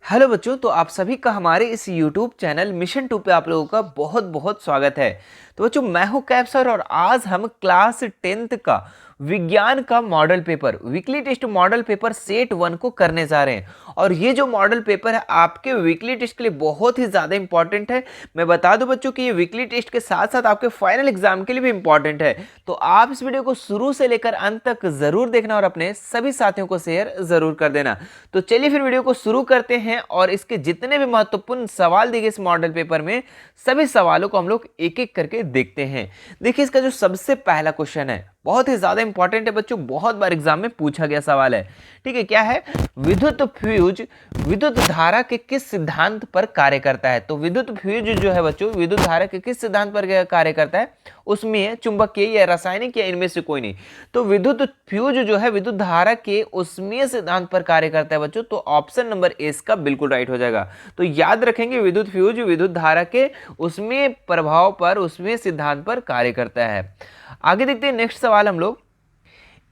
Hello बच्चों, तो आप सभी का हमारे इस YouTube चैनल मिशन 2 पे आप लोगों का बहुत बहुत स्वागत है। तो बच्चों, मैं हूं कैप सर और आज हम क्लास 10th का विज्ञान का model paper weekly test model paper set 1 को करने जा रहे हैं। और ये जो मॉडल पेपर है आपके वीकली टेस्ट के लिए बहुत ही ज़्यादा इंपॉर्टेंट है। मैं बता दूं बच्चों कि ये वीकली टेस्ट के साथ साथ आपके फाइनल एग्जाम के लिए भी इंपॉर्टेंट है। तो आप इस वीडियो को शुरू से लेकर अंत तक जरूर देखना और अपने सभी साथियों को शेयर जरूर कर देना। तो चलिए फिर वीडियो को शुरू करते हैं और इसके जितने भी महत्वपूर्ण सवाल दिए गए इस मॉडल पेपर में सभी सवालों को हम लोग एक एक करके देखते हैं। देखिए, इसका जो सबसे पहला क्वेश्चन है बहुत ही ज्यादा इंपॉर्टेंट है बच्चों, बहुत बार एग्जाम में पूछा गया सवाल है। ठीक है, क्या है? विद्युत फ्यूज विद्युत धारा के किस सिद्धांत पर कार्य करता है? तो विद्युत फ्यूज जो है बच्चों विद्युत धारा के किस सिद्धांत पर कार्य करता है? उसमें चुंबकीय या रासायनिक या इनमें से कोई नहीं। तो विद्युत फ्यूज जो है विद्युत धारा के उसमें सिद्धांत पर कार्य करता है बच्चों। तो ऑप्शन नंबर ए इसका बिल्कुल राइट हो जाएगा। तो याद रखेंगे, विद्युत फ्यूज विद्युत धारा के उसमें प्रभाव पर उसमें सिद्धांत पर कार्य करता है। आगे देखते हैं नेक्स्ट सवाल हम लोग।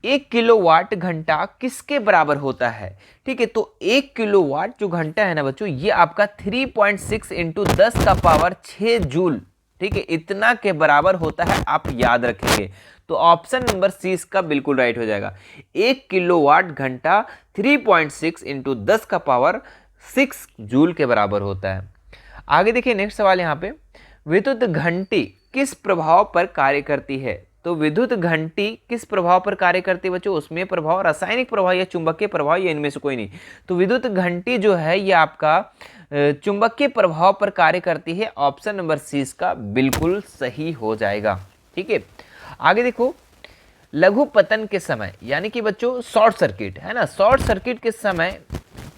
1 किलोवाट घंटा किसके बराबर होता है? ठीक है, तो 1 किलोवाट जो घंटा है ना बच्चों, ये आपका 3.6 इंटू 10 का पावर 6 जूल, ठीक है, इतना के बराबर होता है। आप याद रखेंगे। तो ऑप्शन नंबर सी इसका बिल्कुल राइट हो जाएगा। 1 किलोवाट घंटा 3.6 इंटू 10 का पावर 6 जूल के बराबर होता है। आगे देखिए नेक्स्ट सवाल यहाँ पे। विद्युत घंटी किस प्रभाव पर कार्य करती है? तो विद्युत घंटी किस प्रभाव पर कार्य करती है बच्चों? उसमें प्रभाव रासायनिक प्रभाव या चुंबकीय प्रभाव या इनमें से कोई नहीं। तो विद्युत घंटी जो है ये आपका चुंबकीय प्रभाव पर कार्य करती है। ऑप्शन नंबर सी इसका बिल्कुल सही हो जाएगा। ठीक है, आगे देखो। लघु पतन के समय यानी कि बच्चों शॉर्ट सर्किट है ना, शॉर्ट सर्किट के समय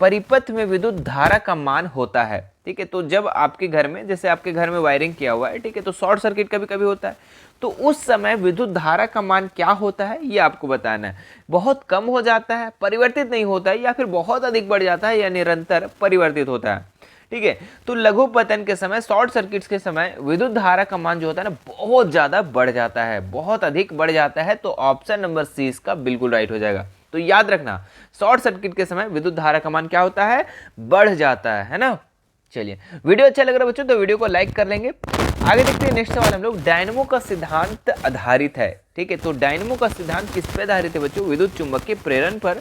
परिपथ में विद्युत धारा का मान होता है। ठीक है, तो जब आपके घर में, जैसे आपके घर में वायरिंग किया हुआ है, ठीक है, तो शॉर्ट सर्किट कभी कभी होता है। तो उस समय विद्युत धारा का मान क्या होता है ये आपको बताना है। बहुत कम हो जाता है, परिवर्तित नहीं होता है, या फिर बहुत अधिक बढ़ जाता है या निरंतर परिवर्तित होता है। ठीक है, तो लघु पतन के समय, शॉर्ट सर्किट के समय विद्युत धारा का मान जो होता है ना बहुत ज्यादा बढ़ जाता है, बहुत अधिक बढ़ जाता है। तो ऑप्शन नंबर सी इसका बिल्कुल राइट हो जाएगा। तो याद रखना, शॉर्ट सर्किट के समय विद्युत धारा का मान क्या होता है? बढ़ जाता है ना। चलिए, वीडियो अच्छा लग रहा है बच्चों तो वीडियो को लाइक कर लेंगे। आगे देखते हैं नेक्स्ट सवाल हम लोग। डायनेमो का सिद्धांत आधारित है। ठीक है, तो डायनेमो का सिद्धांत किस पे आधारित है बच्चों? विद्युत चुंबकीय प्रेरण पर,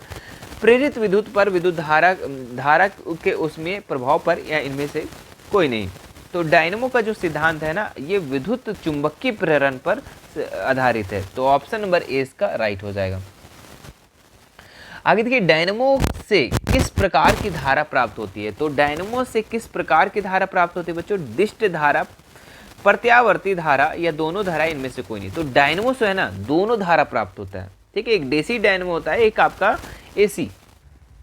प्रेरित विद्युत पर, विद्युत धारा के उसमें प्रभाव पर, या इनमें से कोई नहीं। तो डायनेमो का जो सिद्धांत है ना ये विद्युत चुंबकीय प्रेरण पर आधारित है। तो ऑप्शन नंबर ए इसका राइट हो जाएगा। आगे देखिए, डायनेमो से किस प्रकार की धारा प्राप्त होती है? तो डायनेमो से किस प्रकार की धारा प्राप्त होती है बच्चों? दिष्ट धारा, प्रत्यावर्ती धारा, या दोनों धारा, इनमें से कोई नहीं। तो डायनेमो से है ना दोनों धारा प्राप्त होता है। ठीक है, एक डीसी डायनेमो होता है, एक आपका एसी।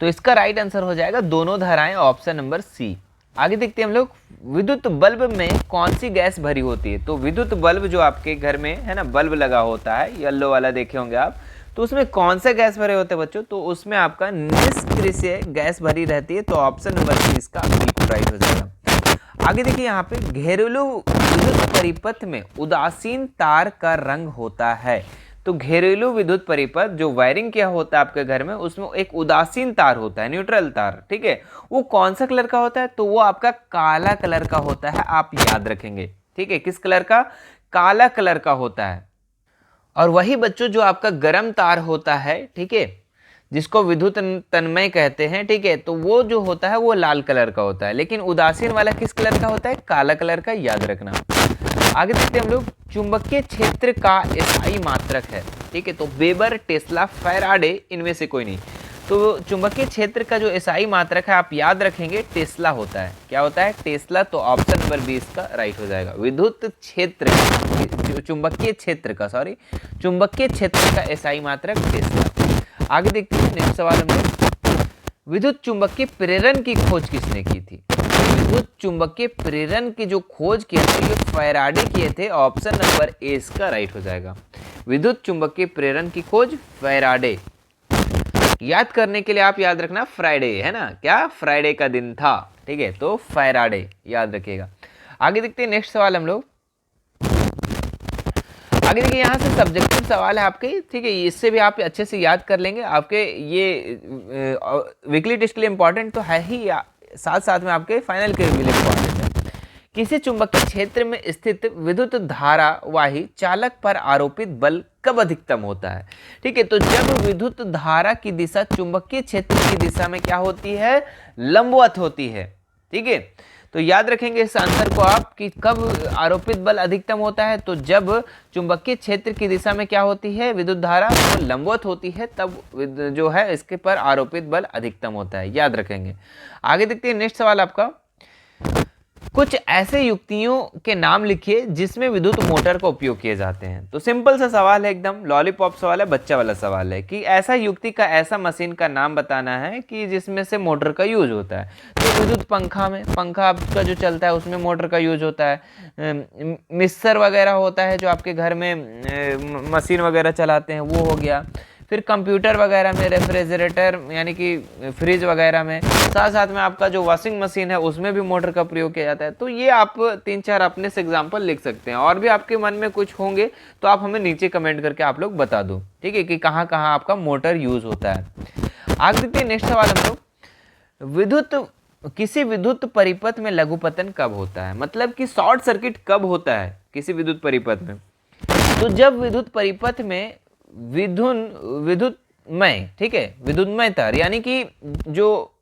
तो इसका राइट आंसर हो जाएगा दोनों धाराएं, ऑप्शन नंबर सी। आगे देखते हैं हम लोग। विद्युत बल्ब में कौन सी गैस भरी होती है? तो विद्युत बल्ब जो आपके घर में है ना बल्ब लगा होता है, येलो वाला देखे होंगे आप, तो उसमें कौन से गैस भरे होते हैं बच्चों? तो उसमें आपका निष्क्रिय गैस भरी रहती है। तो ऑप्शन नंबर सी इसका बिल्कुल राइट हो जाएगा। आगे देखिए, यहाँ पे घरेलू विद्युत परिपथ में उदासीन तार का रंग होता है। तो घरेलू विद्युत परिपथ जो वायरिंग किया होता है आपके घर में, उसमें एक उदासीन तार होता है, न्यूट्रल तार। ठीक है, वो कौन सा कलर का होता है? तो वो आपका काला कलर का होता है। आप याद रखेंगे। ठीक है, किस कलर का? काला कलर का होता है। और वही बच्चों जो आपका गर्म तार होता है, ठीक है, जिसको विद्युत तन्मय कहते हैं, ठीक है, तो वो जो होता है वो लाल कलर का होता है। लेकिन उदासीन वाला किस कलर का होता है? काला कलर का। याद रखना। आगे देखते हैं हम लोग। चुंबकीय क्षेत्र का एसआई मात्रक है। ठीक है, तो वेबर, टेस्ला, फैराडे, इनमें से कोई नहीं। तो चुंबकीय क्षेत्र का जो एसआई मात्रक है आप याद रखेंगे टेस्ला होता है। क्या होता है? टेस्ला। तो ऑप्शन नंबर बी इसका राइट हो जाएगा। विद्युत क्षेत्र, चुंबकीय क्षेत्र का, सॉरी, चुंबकीय क्षेत्र का एसआई मात्रक टेस्ला। आगे देखते हैं नेक्स्ट सवाल हम लोग। विद्युत चुंबकीय प्रेरण की खोज किसने की थी? विद्युत चुंबकीय प्रेरण की जो खोज किए थे ये फैराडे किए थे। ऑप्शन नंबर ए इसका राइट हो जाएगा। विद्युत चुंबकीय प्रेरण की खोज फैराडे। याद करने के लिए आप याद रखना फ्राइडे है ना, क्या फ्राइडे का दिन था। ठीक है, तो फैराडे याद रखिएगा। आगे देखते हैं नेक्स्ट सवाल हम लोग। आगे देखिए, यहाँ से सब्जेक्टिव सवाल है आपके। ठीक है, इससे भी आप अच्छे से याद कर लेंगे। आपके ये वीकली टेस्ट के लिए इंपॉर्टेंट तो है ही साथ साथ में आपके फाइनल के भी इंपॉर्टेंट है। किसी चुंबकीय क्षेत्र में स्थित विद्युत धारावाही चालक पर आरोपित बल कब अधिकतम होता है? ठीक है, तो जब विद्युत धारा की दिशा चुंबकीय क्षेत्र की दिशा में क्या होती है? लंबवत होती है। ठीक है, तो याद रखेंगे इस आंसर को आप कि कब आरोपित बल अधिकतम होता है, तो जब चुंबकीय क्षेत्र की दिशा में क्या होती है? विद्युत धारा तो लंबवत होती है, तब जो है इसके पर आरोपित बल अधिकतम होता है, याद रखेंगे। आगे देखते हैं नेक्स्ट सवाल आपका। कुछ ऐसे युक्तियों के नाम लिखिए जिसमें विद्युत मोटर का उपयोग किए जाते हैं। तो सिंपल सा सवाल है, एकदम लॉलीपॉप सवाल है, बच्चा वाला सवाल है कि ऐसा युक्ति का ऐसा मशीन का नाम बताना है कि जिसमें से मोटर का यूज होता है। तो विद्युत पंखा में, पंखा आपका जो चलता है उसमें मोटर का यूज होता है। मिक्सर वगैरह होता है जो आपके घर में मशीन वगैरह चलाते हैं, वो हो गया। फिर कंप्यूटर वगैरह में, रेफ्रिजरेटर यानी कि फ्रिज वगैरह में, साथ साथ में आपका जो वॉशिंग मशीन है उसमें भी मोटर का प्रयोग किया जाता है। तो ये आप 3-4 अपने से एग्जाम्पल लिख सकते हैं, और भी आपके मन में कुछ होंगे तो आप हमें नीचे कमेंट करके आप लोग बता दो, ठीक है, कि कहाँ कहाँ आपका मोटर यूज होता है। आगे देखते हैं नेक्स्ट सवाल हम लोग। किसी विद्युत परिपथ में लघुपतन कब होता है? मतलब कि शॉर्ट सर्किट कब होता है किसी विद्युत परिपथ में? तो जब विद्युत परिपथ में विद्युतमय, ठीक है, विद्युतमय तार यानी कि जो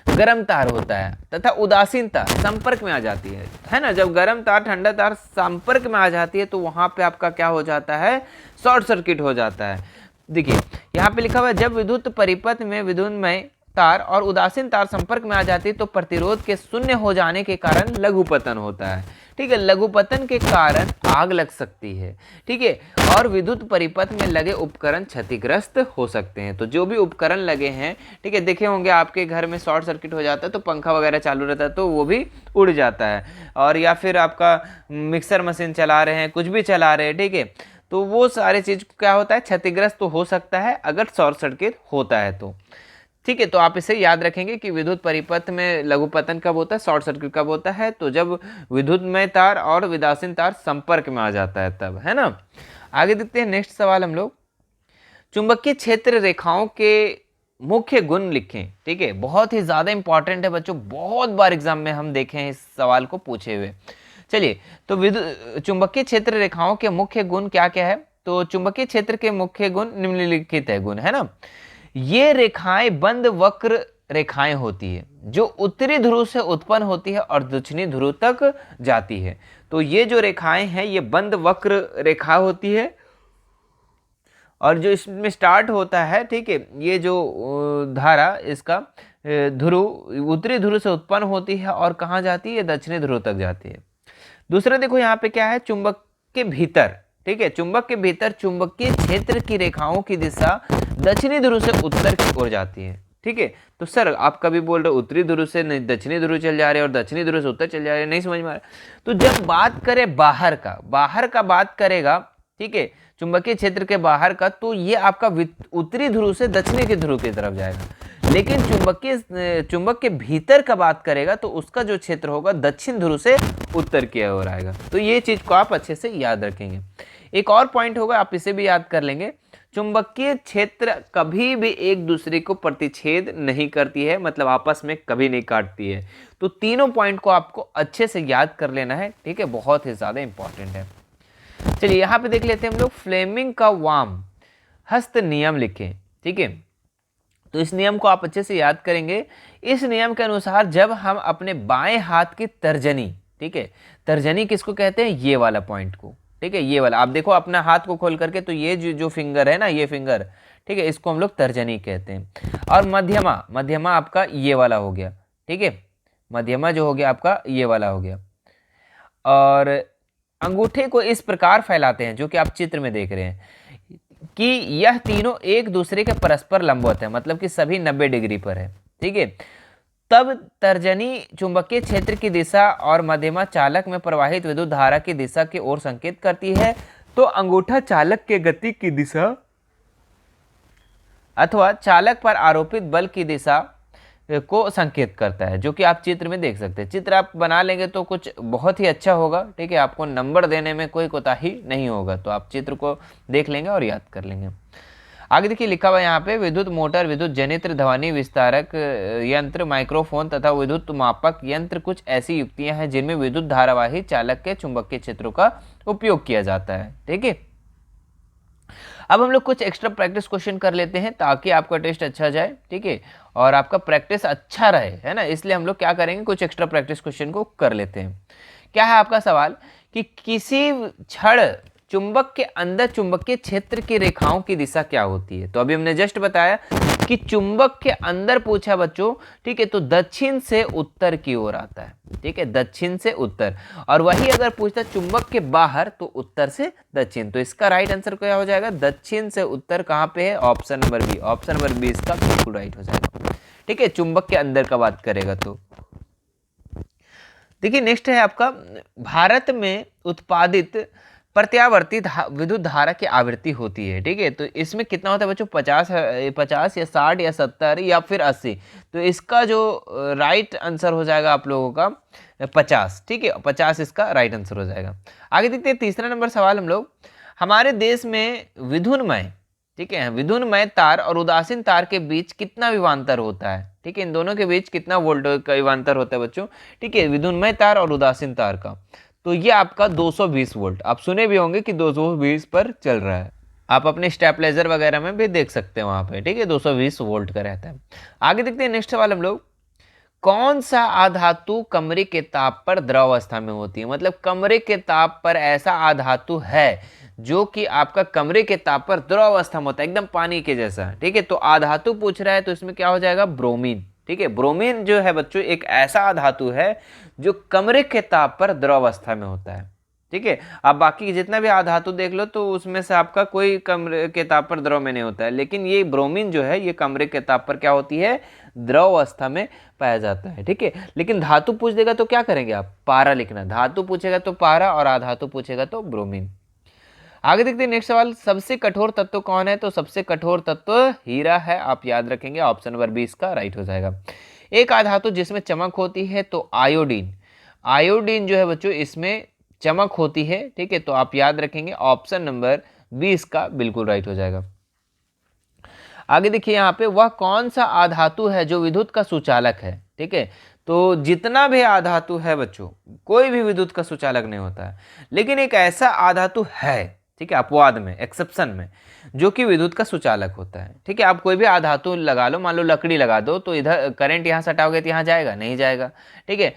गर्म तार होता है तथा उदासीन तार संपर्क में आ जाती है ना। जब गर्म तार ठंडा तार संपर्क में आ जाती है तो वहां पे आपका क्या हो जाता है? शॉर्ट सर्किट हो जाता है। देखिए यहाँ पे लिखा हुआ है, जब विद्युत परिपथ में विद्युतमय तार और उदासीन तार संपर्क में आ जाती है तो प्रतिरोध के शून्य हो जाने के कारण लघुपतन होता है। ठीक है, लघुपतन के कारण आग लग सकती है। ठीक है, और विद्युत परिपथ में लगे उपकरण क्षतिग्रस्त हो सकते हैं। तो जो भी उपकरण लगे हैं, ठीक है, देखे होंगे आपके घर में शॉर्ट सर्किट हो जाता है तो पंखा वगैरह चालू रहता है तो वो भी उड़ जाता है, और या फिर आपका मिक्सर मशीन चला रहे हैं, कुछ भी चला रहे हैं, ठीक है, तो वो सारे चीज क्या होता है? क्षतिग्रस्त तो हो सकता है अगर शॉर्ट सर्किट होता है तो। ठीक है, तो आप इसे याद रखेंगे कि विद्युत परिपथ में लघुपतन कब होता है, शॉर्ट सर्किट कब होता है? तो जब विद्युतमय तार और उदासीन तार संपर्क में आ जाता है तब, है ना। आगे देखते हैं नेक्स्ट सवाल हम लोग। चुंबकीय क्षेत्र रेखाओं के मुख्य गुण लिखें। ठीक है, बहुत ही ज्यादा इंपॉर्टेंट है बच्चों, बहुत बार एग्जाम में हम देखे हैं इस सवाल को पूछे हुए। चलिए, तो चुंबकीय क्षेत्र रेखाओं के मुख्य गुण क्या क्या है? तो चुंबकीय क्षेत्र के मुख्य गुण निम्नलिखित है गुण, है ना। ये रेखाएं बंद वक्र रेखाएं होती है जो उत्तरी ध्रुव से उत्पन्न होती है और दक्षिणी ध्रुव तक जाती है। तो ये जो रेखाएं हैं ये बंद वक्र रेखा होती है, और जो इसमें स्टार्ट होता है, ठीक है, ये जो धारा इसका ध्रुव उत्तरी ध्रुव से उत्पन्न होती है और कहाँ जाती है? दक्षिणी ध्रुव तक जाती है। दूसरा देखो यहाँ पे क्या है, चुंबक के भीतर, ठीक है, चुंबक के भीतर चुंबकीय क्षेत्र की रेखाओं की दिशा दक्षिणी ध्रुव से उत्तर की ओर जाती है। ठीक है, तो सर आप कभी बोल रहे उत्तरी ध्रुव से दक्षिणी ध्रुव चल जा रहे हैं और दक्षिणी ध्रुव से उत्तर चल जा रहे हैं, नहीं समझ में आ रहा। तो जब बात करें बाहर का बात करेगा, ठीक है, चुंबकीय क्षेत्र के बाहर का, तो ये आपका उत्तरी ध्रुव से दक्षिणी के ध्रुव की तरफ जाएगा। लेकिन चुंबक के भीतर का बात करेगा तो उसका जो क्षेत्र होगा दक्षिण ध्रुव से उत्तर की ओर आएगा। तो ये चीज को आप अच्छे से याद रखेंगे। एक और पॉइंट होगा, आप इसे भी याद कर लेंगे, चुंबकीय क्षेत्र कभी भी एक दूसरे को प्रतिच्छेद नहीं करती है, मतलब आपस में कभी नहीं काटती है। तो तीनों पॉइंट को आपको अच्छे से याद कर लेना है, ठीक है, बहुत ही ज्यादा इंपॉर्टेंट है। चलिए यहाँ पे देख लेते हैं हम लोग, फ्लेमिंग का वाम हस्त नियम लिखें। ठीक है, तो इस नियम को आप अच्छे से याद करेंगे। इस नियम के अनुसार जब हम अपने बाएं हाथ की तर्जनी, ठीक है, तर्जनी किसको कहते हैं? ये वाला पॉइंट को, ठीक है, ये वाला आप देखो अपना हाथ को खोल करके, तो ये जो फिंगर है ना, ये फिंगर, ठीक है, इसको हम लोग तर्जनी कहते हैं। और मध्यमा आपका ये वाला हो गया, ठीक है, मध्यमा जो हो गया आपका ये वाला हो गया। और अंगूठे को इस प्रकार फैलाते हैं जो कि आप चित्र में देख रहे हैं कि यह तीनों एक दूसरे के परस्पर लंबवत है, मतलब कि सभी 90 डिग्री पर है। ठीक है, तब तर्जनी चुंबकीय क्षेत्र की दिशा और मध्यमा चालक में प्रवाहित विद्युत धारा की दिशा की ओर संकेत करती है। तो अंगूठा चालक के गति की दिशा अथवा चालक पर आरोपित बल की दिशा को संकेत करता है, जो कि आप चित्र में देख सकते हैं। चित्र आप बना लेंगे तो कुछ बहुत ही अच्छा होगा, ठीक है, आपको नंबर देने में कोई कोताही नहीं होगा। तो आप चित्र को देख लेंगे और याद कर लेंगे। आगे देखिए लिखा हुआ है यहाँ पे, विद्युत मोटर, विद्युत जनित्र, ध्वनि विस्तारक यंत्र, माइक्रोफोन तथा विद्युत मापक यंत्र कुछ ऐसी युक्तियां हैं जिनमें विद्युत धारावाही चालक के चुंबकीय क्षेत्रों का उपयोग किया जाता है। ठीक है, अब हम लोग कुछ एक्स्ट्रा प्रैक्टिस क्वेश्चन कर लेते हैं ताकि आपका टेस्ट अच्छा जाए। ठीक है, और आपका प्रैक्टिस अच्छा रहे, है ना, इसलिए हम लोग क्या करेंगे, कुछ एक्स्ट्रा प्रैक्टिस क्वेश्चन को कर लेते हैं। क्या है आपका सवाल कि किसी क्षण चुंबक के अंदर चुंबकीय क्षेत्र की रेखाओं की दिशा क्या होती है। तो अभी हमने जस्ट बताया कि चुंबक के अंदर पूछा बच्चों, ठीक है, तो दक्षिण से उत्तर की ओर आता है। ठीक है, दक्षिण से उत्तर, और वही अगर पूछता चुंबक के बाहर तो उत्तर से दक्षिण। तो इसका राइट आंसर क्या हो जाएगा, दक्षिण से उत्तर कहाँ पे है, option number B. Option number B इसका बिल्कुल राइट हो जाएगा। ठीक है, चुंबक के अंदर का बात करेगा तो। देखिए नेक्स्ट है आपका, भारत में उत्पादित प्रत्यावर्ती विद्युत धारा की आवृत्ति होती है। ठीक है, तो इसमें कितना होता है बच्चों, 50 या 60 या 70 या फिर 80। तो इसका जो राइट आंसर हो जाएगा आप लोगों का 50। ठीक है, 50 इसका राइट आंसर हो जाएगा। आगे देखते हैं तीसरा नंबर सवाल हम लोग, हमारे देश में विद्युन्मय, ठीक है, विद्युन्मय तार और उदासीन तार के बीच कितना विभवांतर होता है। ठीक है, इन दोनों के बीच कितना वोल्ट का विभवांतर होता है बच्चों। ठीक है, विद्युन्मय तार और उदासीन तार का, तो ये आपका 220 वोल्ट। आप सुने भी होंगे कि 220 पर चल रहा है, आप अपने स्टेबलाइजर वगैरह में भी देख सकते हैं वहां पे। ठीक है, 220 वोल्ट का रहता है। आगे देखते हैं नेक्स्ट सवाल हम लोग, कौन सा आधातु कमरे के ताप पर द्रव अवस्था में होती है। मतलब कमरे के ताप पर ऐसा आधातु है जो कि आपका कमरे के ताप पर द्रव अवस्था में होता है, एकदम पानी के जैसा। ठीक है, तो आधातु पूछ रहा है तो इसमें क्या हो जाएगा, ब्रोमीन। ठीक है, ब्रोमीन जो है बच्चों एक ऐसा धातु है जो कमरे के ताप पर द्रव अवस्था में होता है। ठीक है, अब बाकी जितना भी आधातु देख लो तो उसमें से आपका कोई कमरे के ताप पर द्रव में नहीं होता है, लेकिन ये ब्रोमीन जो है ये कमरे के ताप पर क्या होती है, द्रव अवस्था में पाया जाता है। ठीक है, लेकिन धातु पूछ देगा तो क्या करेंगे आप, पारा लिखना। धातु पूछेगा तो पारा और आधातु पूछेगा तो ब्रोमीन। आगे देखते हैं नेक्स्ट सवाल, सबसे कठोर तत्व कौन है। तो सबसे कठोर तत्व हीरा है, आप याद रखेंगे। ऑप्शन नंबर 20 का राइट हो जाएगा। एक आधातु जिसमें चमक होती है तो आयोडीन। आयोडीन जो है बच्चों इसमें चमक होती है। ठीक है, तो आप याद रखेंगे ऑप्शन नंबर 20 का बिल्कुल राइट हो जाएगा। आगे देखिए यहाँ पे, वह कौन सा आधातु है जो विद्युत का सुचालक है। ठीक है, तो जितना भी आधातु है बच्चों कोई भी विद्युत का सुचालक नहीं होता है, लेकिन एक ऐसा आधातु है, ठीक है, अपवाद में, एक्सेप्शन में, जो कि विद्युत का सुचालक होता है। ठीक है, आप कोई भी आधातु लगा लो, मान लो लकड़ी लगा दो, तो इधर करंट यहाँ सटाओगे तो यहाँ जाएगा नहीं जाएगा। ठीक है,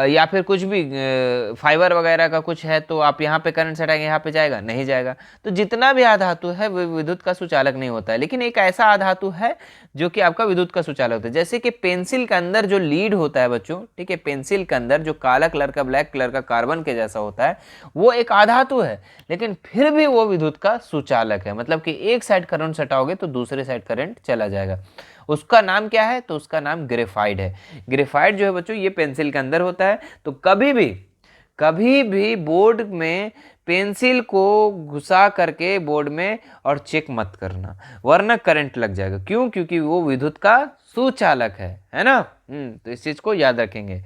या फिर कुछ भी फाइबर वगैरह का कुछ है तो आप यहाँ पे करंट सटाएंगे, यहाँ पे जाएगा नहीं जाएगा। तो जितना भी आधातु है वो विद्युत का सुचालक नहीं होता है, लेकिन एक ऐसा आधातु है जो कि आपका विद्युत का सुचालक होता है। जैसे कि पेंसिल के अंदर जो लीड होता है बच्चों, ठीक है, पेंसिल के अंदर जो काला कलर का, ब्लैक कलर का कार्बन के जैसा होता है, वो एक आधातु है, लेकिन फिर भी वो विद्युत का सुचालक है। मतलब कि एक साइड करंट सटाओगे तो दूसरे साइड करंट चला जाएगा। उसका नाम क्या है, तो उसका नाम ग्रेफाइट है। ग्रेफाइट जो है बच्चों ये पेंसिल के अंदर होता है। तो कभी भी बोर्ड में पेंसिल को घुसा करके बोर्ड में और चेक मत करना, वरना करंट लग जाएगा। क्यों, क्योंकि वो विद्युत का सुचालक है ना। तो इस चीज को याद रखेंगे।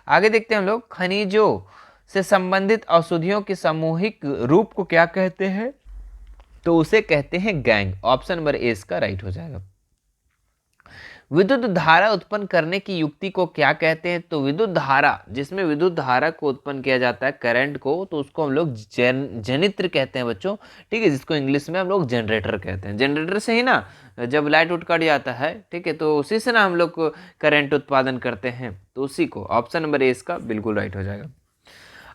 आगे देखते हैं हम लोग, खनिजों से संबंधित औषधियों के सामूहिक रूप को क्या कहते हैं। तो उसे कहते हैं गैंग। ऑप्शन नंबर ए इसका राइट हो जाएगा। विद्युत धारा उत्पन्न करने की युक्ति को क्या कहते हैं। तो विद्युत धारा, जिसमें विद्युत धारा को उत्पन्न किया जाता है करंट को, तो उसको हम लोग जनित्र कहते हैं बच्चों। ठीक है, जिसको इंग्लिश में हम लोग जनरेटर कहते हैं। जनरेटर से ही ना जब लाइट उठ कट जाता है, ठीक है, तो उसी से ना हम लोग करंट उत्पादन करते हैं, तो उसी को। ऑप्शन नंबर ए इसका बिल्कुल राइट हो जाएगा।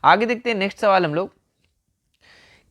आगे देखते हैं नेक्स्ट सवाल हम लोग,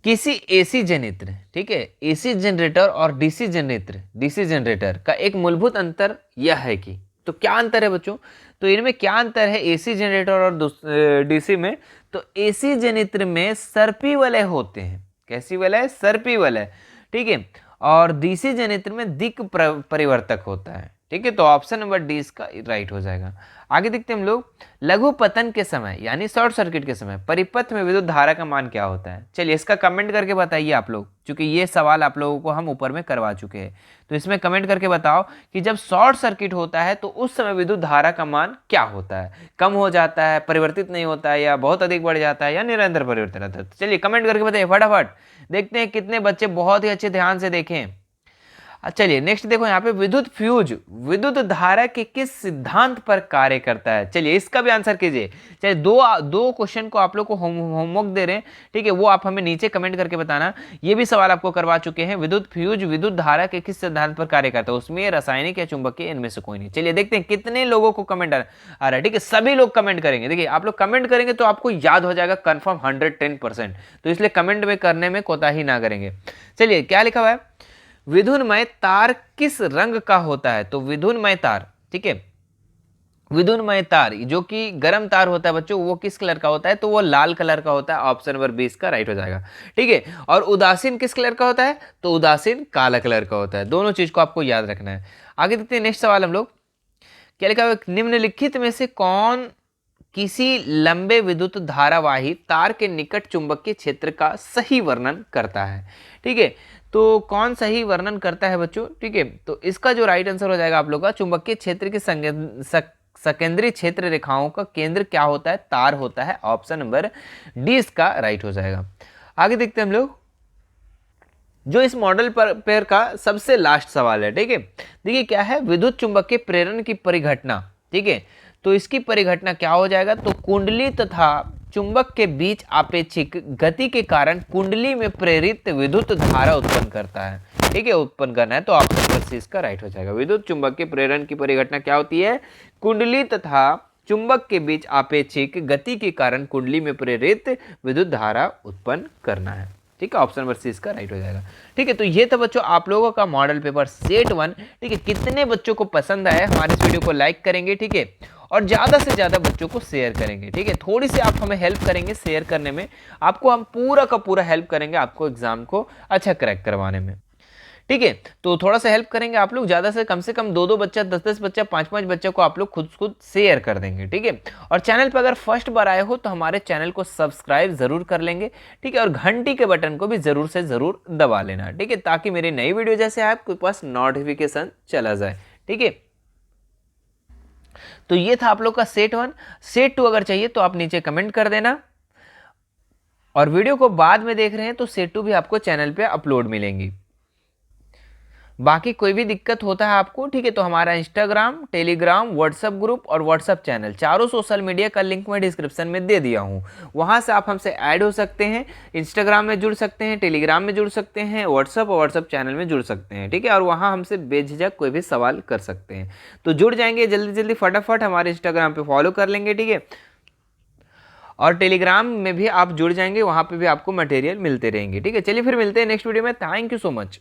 किसी एसी जनित्र, ठीक है, एसी जनरेटर और डीसी जनरेटर का एक मूलभूत अंतर यह है कि, तो क्या अंतर है बच्चों, तो इनमें क्या अंतर है एसी जनरेटर और डीसी में। तो एसी जनित्र में सर्पी वलय होते हैं। कैसी वलय, सर्पी वलय। ठीक है, और डीसी जनित्र में दिक् परिवर्तक होता है। ठीक है, तो ऑप्शन नंबर डी इसका राइट हो जाएगा। आगे देखते हैं हम लोग, लघु पतन के समय यानी शॉर्ट सर्किट के समय परिपथ में विद्युत धारा का मान क्या होता है। चलिए इसका कमेंट करके बताइए आप लोग, क्योंकि ये सवाल आप लोगों को हम ऊपर में करवा चुके हैं। तो इसमें कमेंट करके बताओ कि जब शॉर्ट सर्किट होता है तो उस समय विद्युत धारा का मान क्या होता है। कम हो जाता है, परिवर्तित नहीं होता है, या बहुत अधिक बढ़ जाता है, या निरंतर परिवर्तन रहता है। चलिए कमेंट करके बताइए फटाफट। देखते हैं कितने बच्चे बहुत ही अच्छे ध्यान से देखें। चलिए नेक्स्ट देखो यहाँ पे विद्युत फ्यूज विद्युत धारा के किस सिद्धांत पर कार्य करता है। चलिए इसका भी आंसर कीजिए। चलिए दो क्वेश्चन को आप लोग को होमवर्क दे रहे हैं, ठीक है, वो आप हमें नीचे कमेंट करके बताना। ये भी सवाल आपको करवा चुके हैं, विद्युत फ्यूज विद्युत धारा के किस सिद्धांत पर कार्य करता है, उसमें रासायनिक या चुंबकीय, इनमें से कोई नहीं। चलिए देखते हैं कितने लोगों को कमेंट आ रहा है। ठीक है, सभी लोग कमेंट करेंगे। देखिए आप लोग कमेंट करेंगे तो आपको याद हो जाएगा कंफर्म 110%, तो इसलिए कमेंट में करने में कोताही ना करेंगे। चलिए क्या लिखा हुआ है, विद्युन्मय तार किस रंग का होता है। तो विद्युन्मय तार, ठीक है, विद्युन्मय तार जो कि गर्म तार होता है बच्चों, वो किस कलर का होता है, तो वो लाल कलर का होता है। ऑप्शन नंबर 20 का राइट हो जाएगा। ठीक है, और उदासीन किस कलर का होता है, तो उदासीन काला कलर का होता है। दोनों चीज को आपको याद रखना है। आगे देखते हैं नेक्स्ट सवाल हम लोग। क्या लिखा है, निम्नलिखित में से कौन किसी लंबे विद्युत धारावाही तार के निकट चुंबकीय क्षेत्र का सही वर्णन करता है। ठीक है, तो कौन सही वर्णन करता है बच्चों। ठीक है, तो इसका जो राइट आंसर हो जाएगा आप लोग का, चुंबकीय क्षेत्र के सकेंद्रीय क्षेत्र रेखाओं का केंद्र क्या होता है, तार होता है। ऑप्शन नंबर डी इसका राइट हो जाएगा। आगे देखते हैं हम लोग, जो इस मॉडल पर पेयर का सबसे लास्ट सवाल है। ठीक है, देखिए क्या है, विद्युत चुंबकीय प्रेरण की परिघटना। ठीक है, तो इसकी परिघटना क्या हो जाएगा, तो कुंडली तथा चुंबक के बीच आपेक्षिक गति के कारण कुंडली में प्रेरित विद्युत धारा उत्पन्न करता है। ठीक है, उत्पन्न करना है, तो ऑप्शन नंबर सी इसका राइट हो जाएगा। विद्युत चुंबक के प्रेरण की परिघटना क्या होती है, कुंडली तथा चुंबक के बीच आपेक्षिक गति के कारण कुंडली में प्रेरित विद्युत धारा उत्पन्न करना है। ठीक है, ऑप्शन नंबर सी इसका राइट हो जाएगा। ठीक है, तो ये था बच्चों आप लोगों का मॉडल पेपर सेट 1। ठीक है, कितने बच्चों को पसंद आया, हमारे इस वीडियो को लाइक करेंगे, ठीक है, और ज्यादा से ज्यादा बच्चों को शेयर करेंगे। ठीक है, थोड़ी सी आप हमें हेल्प करेंगे शेयर करने में, आपको हम पूरा का पूरा हेल्प करेंगे आपको एग्जाम को अच्छा क्रैक करवाने में। ठीक है, तो थोड़ा सा हेल्प करेंगे आप लोग, ज्यादा से कम 2-2 बच्चा, 10-10 बच्चा, 5-5 बच्चा को आप लोग खुद शेयर कर देंगे। ठीक है, और चैनल पर अगर फर्स्ट बार आए हो तो हमारे चैनल को सब्सक्राइब जरूर कर लेंगे। ठीक है, और घंटी के बटन को भी जरूर से जरूर दबा लेना। ठीक है, ताकि मेरी नई वीडियो जैसे आपके पास नोटिफिकेशन चला जाए। ठीक है, तो ये था आप लोग का सेट 1। सेट 2 अगर चाहिए तो आप नीचे कमेंट कर देना, और वीडियो को बाद में देख रहे हैं तो सेट 2 भी आपको चैनल पे अपलोड मिलेंगी। बाकी कोई भी दिक्कत होता है आपको, ठीक है, तो हमारा इंस्टाग्राम, टेलीग्राम, व्हाट्सएप ग्रुप और व्हाट्सएप चैनल, चारों सोशल मीडिया का लिंक मैं डिस्क्रिप्शन में दे दिया हूँ। वहाँ से आप हमसे ऐड हो सकते हैं, इंस्टाग्राम में जुड़ सकते हैं, टेलीग्राम में जुड़ सकते हैं, व्हाट्सएप और व्हाट्सएप चैनल में जुड़ सकते हैं। ठीक है, और वहाँ हमसे बेझिझक कोई भी सवाल कर सकते हैं। तो जुड़ जाएंगे जल्दी जल्दी फटाफट, हमारे इंस्टाग्राम पर फॉलो कर लेंगे। ठीक है, और टेलीग्राम में भी आप जुड़ जाएंगे, वहाँ पर भी आपको मटेरियल मिलते रहेंगे। ठीक है, चलिए फिर मिलते हैं नेक्स्ट वीडियो में। Thank you so much.